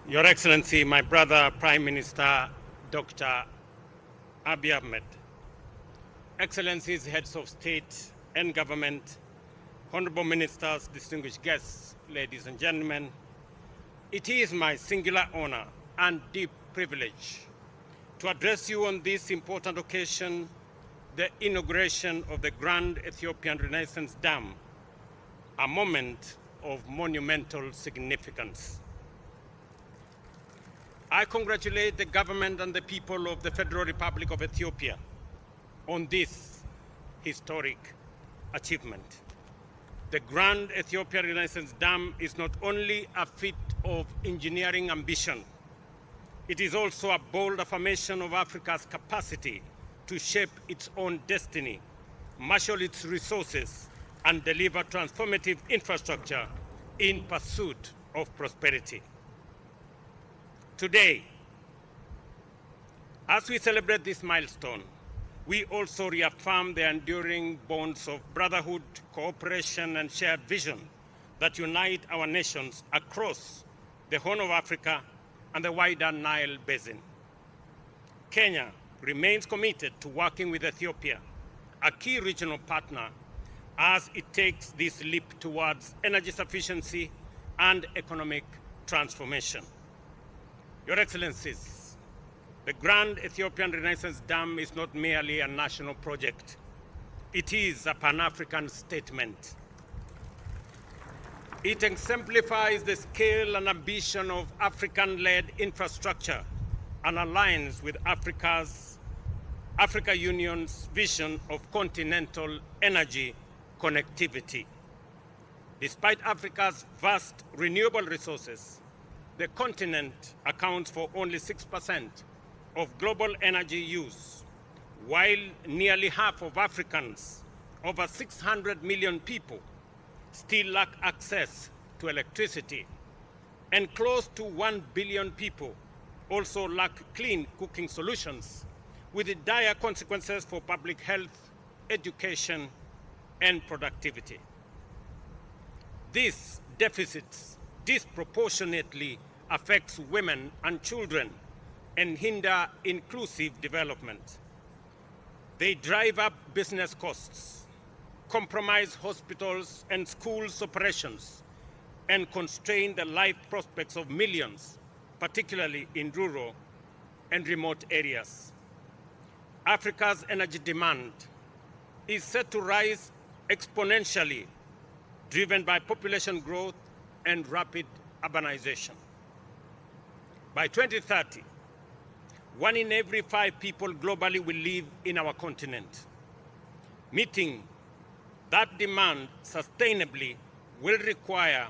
Your Excellency, my brother, Prime Minister Dr. Abiy Ahmed, Excellencies, heads of state and government, honorable ministers, distinguished guests, ladies and gentlemen, it is my singular honor and deep privilege to address you on this important occasion, the inauguration of the Grand Ethiopian Renaissance Dam, a moment of monumental significance. I congratulate the government and the people of the Federal Republic of Ethiopia on this historic achievement. The Grand Ethiopian Renaissance Dam is not only a feat of engineering ambition, it is also a bold affirmation of Africa's capacity to shape its own destiny, marshal its resources, and deliver transformative infrastructure in pursuit of prosperity. Today, as we celebrate this milestone, we also reaffirm the enduring bonds of brotherhood, cooperation, and shared vision that unite our nations across the Horn of Africa and the wider Nile Basin. Kenya remains committed to working with Ethiopia, a key regional partner, as it takes this leap towards energy sufficiency and economic transformation. Your Excellencies, the Grand Ethiopian Renaissance Dam is not merely a national project. It is a Pan-African statement. It exemplifies the scale and ambition of African-led infrastructure and aligns with Africa Union's vision of continental energy connectivity. Despite Africa's vast renewable resources, the continent accounts for only 6% of global energy use, while nearly half of Africans, over 600 million people, still lack access to electricity, and close to 1 billion people also lack clean cooking solutions, with dire consequences for public health, education, and productivity. These deficits disproportionately affects women and children and hinder inclusive development. They drive up business costs, compromise hospitals and schools' operations, and constrain the life prospects of millions, particularly in rural and remote areas. Africa's energy demand is set to rise exponentially, driven by population growth and rapid urbanization. By 2030, 1 in every 5 people globally will live in our continent. Meeting that demand sustainably will require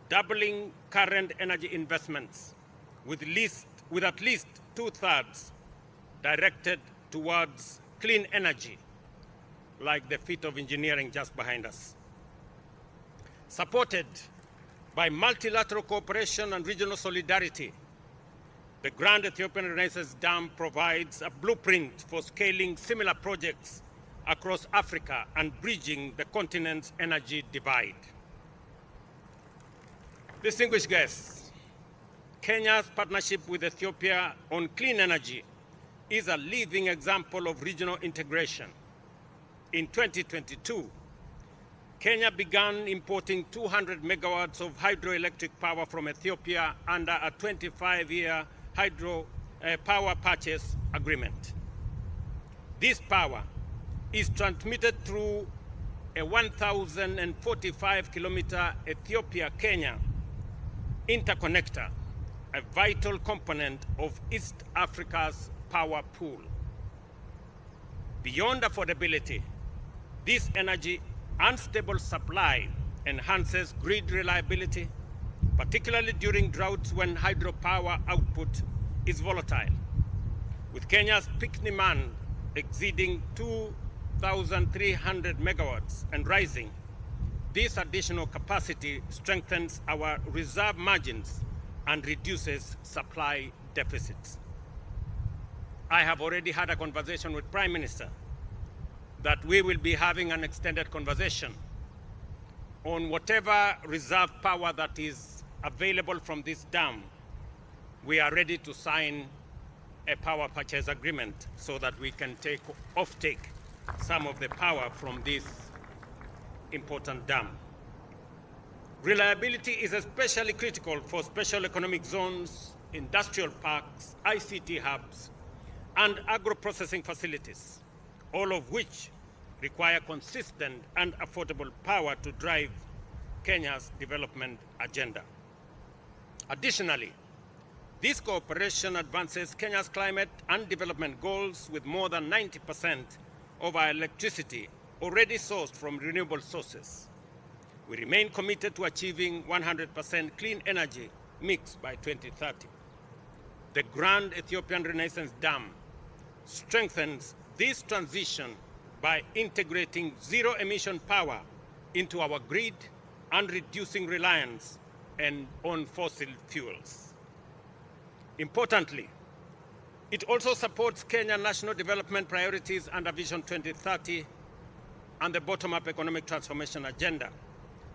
doubling current energy investments, with at least 2/3 directed towards clean energy, like the feat of engineering just behind us. Supported by multilateral cooperation and regional solidarity, the Grand Ethiopian Renaissance Dam provides a blueprint for scaling similar projects across Africa and bridging the continent's energy divide. Distinguished guests, Kenya's partnership with Ethiopia on clean energy is a living example of regional integration. In 2022, Kenya began importing 200 megawatts of hydroelectric power from Ethiopia under a 25-year hydro power purchase agreement. This power is transmitted through a 1,045-kilometer Ethiopia-Kenya interconnector, a vital component of East Africa's power pool. Beyond affordability, this energy unstable supply enhances grid reliability, particularly during droughts when hydropower output is volatile. With Kenya's peak demand exceeding 2,300 megawatts and rising, this additional capacity strengthens our reserve margins and reduces supply deficits. I have already had a conversation with Prime Minister that we will be having an extended conversation on whatever reserve power that is available from this dam we are ready to sign a power purchase agreement so that we can offtake some of the power from this important dam. Reliability is especially critical for special economic zones, industrial parks, ICT hubs, and agro-processing facilities, all of which require consistent and affordable power to drive Kenya's development agenda. Additionally, this cooperation advances Kenya's climate and development goals, with more than 90% of our electricity already sourced from renewable sources. We remain committed to achieving 100% clean energy mix by 2030. The Grand Ethiopian Renaissance Dam strengthens this transition by integrating zero-emission power into our grid and reducing reliance on fossil fuels. Importantly, it also supports Kenya's national development priorities under Vision 2030 and the bottom-up economic transformation agenda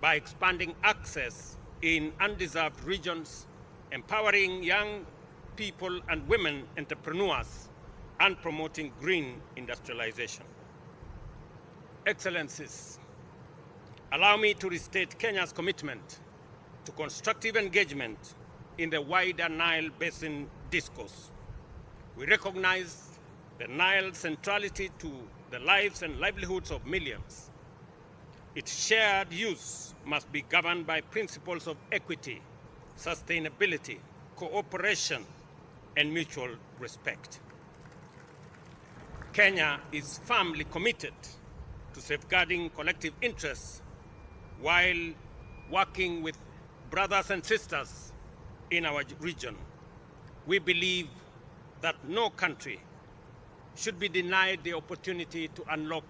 by expanding access in undeserved regions, empowering young people and women entrepreneurs, and promoting green industrialization. Excellencies, allow me to restate Kenya's commitment to constructive engagement in the wider Nile Basin discourse. We recognize the Nile's centrality to the lives and livelihoods of millions. Its shared use must be governed by principles of equity, sustainability, cooperation, and mutual respect. Kenya is firmly committed to safeguarding collective interests while working with brothers and sisters in our region. We believe that no country should be denied the opportunity to unlock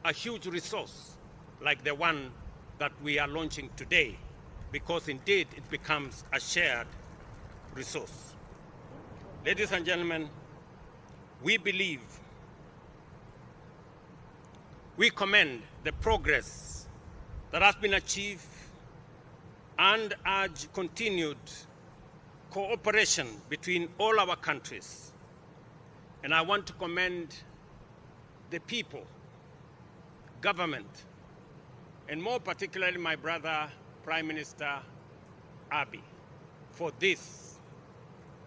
a huge resource like the one that we are launching today, because indeed it becomes a shared resource. Ladies and gentlemen, we commend the progress that has been achieved and urge continued cooperation between all our countries. And I want to commend the people, government, and more particularly my brother, Prime Minister Abiy, for this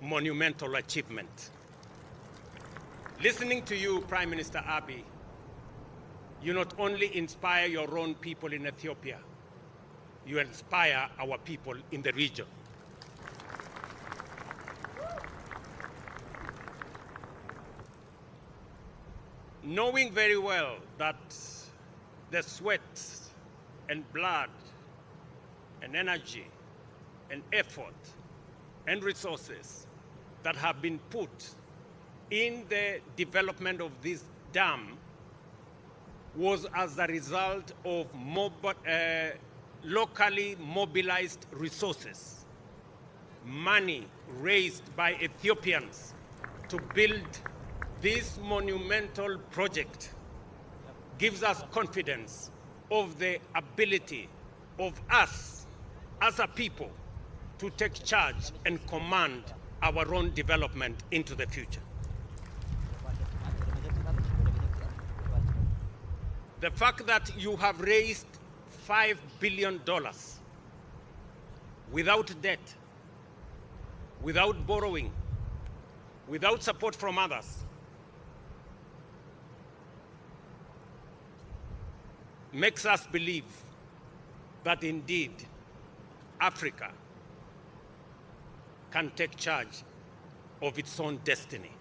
monumental achievement. Listening to you, Prime Minister Abiy, you not only inspire your own people in Ethiopia, you inspire our people in the region. Knowing very well that the sweat and blood and energy and effort and resources that have been put in the development of this dam was as a result of locally mobilized resources, money raised by Ethiopians to build this monumental project, gives us confidence of the ability of us as a people to take charge and command our own development into the future. The fact that you have raised $5 billion without debt, without borrowing, without support from others, makes us believe that indeed Africa can take charge of its own destiny.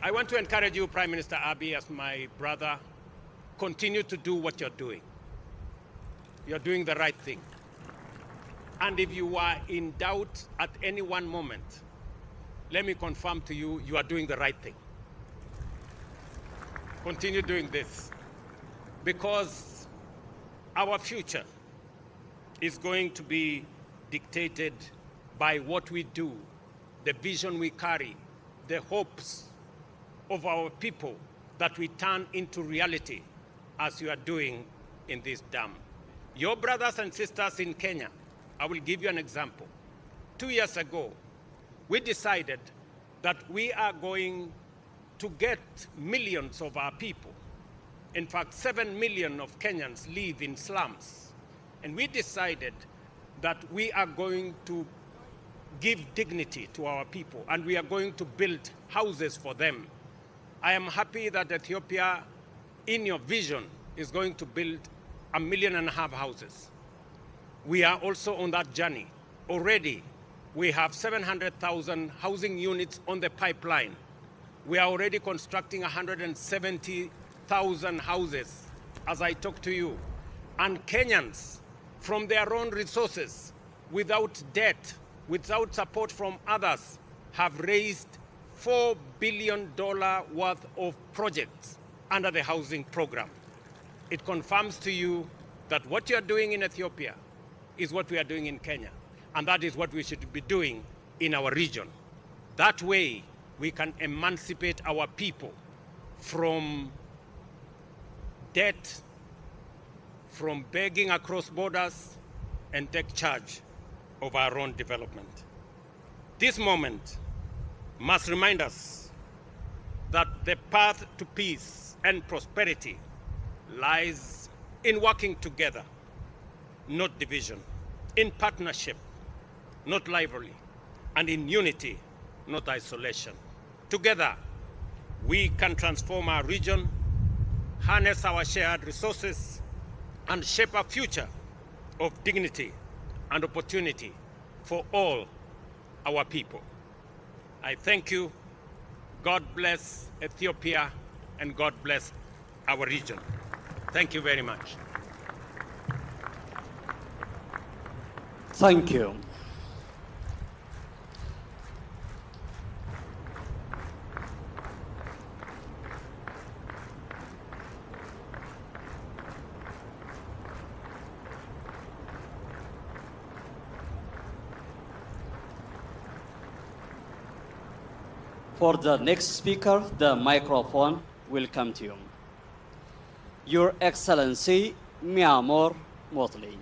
I want to encourage you, Prime Minister Abiy, as my brother, continue to do what you're doing. You're doing the right thing. And if you are in doubt at any one moment, let me confirm to you, you are doing the right thing. Continue doing this, because our future is going to be dictated by what we do, the vision we carry, the hopes of our people that we turn into reality, as you are doing in this dam. Your brothers and sisters in Kenya I will give you an example. 2 years ago, we decided that we are going to get millions of our people. In fact, 7 million of Kenyans live in slums. And we decided that we are going to give dignity to our people, and we are going to build houses for them. I am happy that Ethiopia, in your vision, is going to build 1.5 million houses. We are also on that journey. Already, we have 700,000 housing units on the pipeline. We are already constructing 170,000 houses as I talk to you. And Kenyans, from their own resources, without debt, without support from others, have raised $4 billion worth of projects under the housing program. It confirms to you that what you are doing in Ethiopia is what we are doing in Kenya, and that is what we should be doing in our region. That way, we can emancipate our people from debt, from begging across borders, and take charge of our own development. This moment must remind us that the path to peace and prosperity lies in working together, not division, in partnership, not rivalry, and in unity, not isolation. Together, we can transform our region, harness our shared resources, and shape a future of dignity and opportunity for all our people. I thank you. God bless Ethiopia, and God bless our region. Thank you very much. Thank you. For the next speaker, the microphone will come to you. Your Excellency, Miamor Motley.